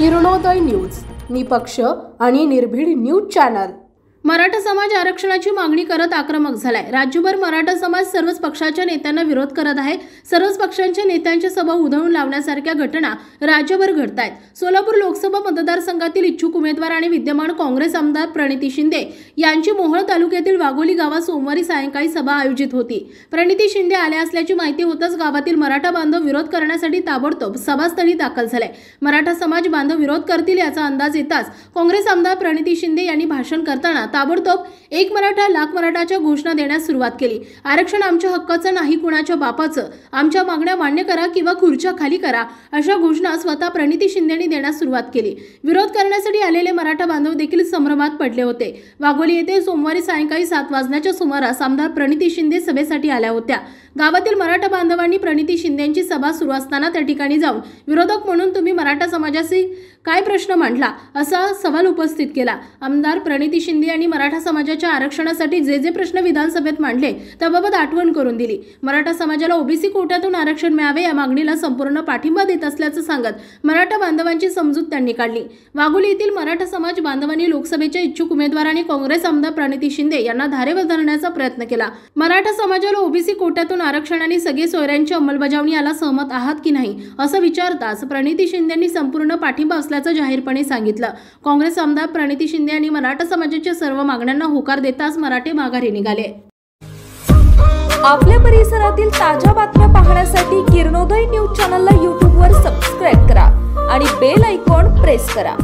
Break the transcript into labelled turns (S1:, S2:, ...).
S1: Kiranoday news, निपक्ष आणि निर्भीड न्यूज चॅनल।
S2: मराठा समाज आरक्षणाची मागणी करत आक्रमक झालाय। राज्यभर मराठा समाज सर्वच पक्षाच्या नेत्यांना विरोध करत आहे। सर्वच पक्षांच्या नेत्यांच्या सभा उधळून लावण्यासारख्या घटना राज्यभर घडतायत। सोलापूर लोकसभा मतदारसंघातील इच्छुक उमेदवार आणि विद्यमान काँग्रेस आमदार प्रणिती शिंदे यांची मोहोळ तालुक्यातील वाघोली गावात सोमवारी सायंकाळी सभा आयोजित होती। प्रणिती शिंदे आल्या असल्याची माहिती होताच गावातील मराठा बांधव विरोध करण्यासाठी ताबडतोब सभास्थळी दाखल झाले। मराठा समाज बांधव विरोध करतील याचा अंदाज येताच काँग्रेस आमदार प्रणिती शिंदे यांनी भाषण करताना ताबडतोब एक मराठा लाख मराठाच्या घोषणा देण्यास सुरुवात केली। आरक्षण आमच्या हक्काचं नाही, कुणाच्या बापाचं, आमच्या मागण्या मान्य करा किंवा खुर्च्या खाली करा, अशा घोषणा स्वतः प्रणिती शिंदेंनी देण्यास सुरुवात केली। विरोध करण्यासाठी आलेले मराठा बांधव देखील संभ्रमात पडले होते। वाघोली येथे सोमवारी सायंकाळी 7 वाजण्याच्या सुमारास आमदार प्रणिती शिंदे सभेसाठी आल्या होत्या। गावातील मराठा बांधवांनी प्रणिती शिंदेंची सभा सुरू असताना त्या ठिकाणी जाऊन विरोधक म्हणून तुम्ही मराठा समाजाशी काय प्रश्न मांडला असा सवाल उपस्थित केला। आमदार प्रणिती शिंदे यांनी मराठा समाजाच्या आरक्षणासाठी जे प्रश्न विधानसभेत मांडले त्याबाबत आठवण करून दिली। मराठा समाजाला ओबीसी कोट्यातून आरक्षण मिळावे या मागणीला संपूर्ण पाठिंबा देत असल्याचं सांगत मराठा बांधवांची समजूत त्यांनी काढली। वाघोली येथील मराठा समाज बांधवांनी लोकसभेच्या इच्छुक उमेदवार आणि काँग्रेस आमदार प्रणिती शिंदे यांना धारेवर धरण्याचा प्रयत्न केला। मराठा समाजाला ओबीसी कोट्यातून आरक्षण आणि सगळे सोयऱ्यांची अंमलबजावणी याला सहमत आहात की नाही असं विचारताच प्रणिती शिंदेंनी संपूर्ण पाठिंबा असल्याचं जाहीरपणे सांगितलं। काँग्रेस आमदार प्रणिती शिंदे यांनी मराठा समाजाच्या सर्व मागण्यांना होकार देताच मराठे माघारी निघाले।
S3: आपल्या परिसरातील ताज्या बातम्या पाहण्यासाठी किरणोदय न्यूज चॅनलला YouTube वर सबस्क्राइब करा आणि बेल आयकॉन प्रेस करा।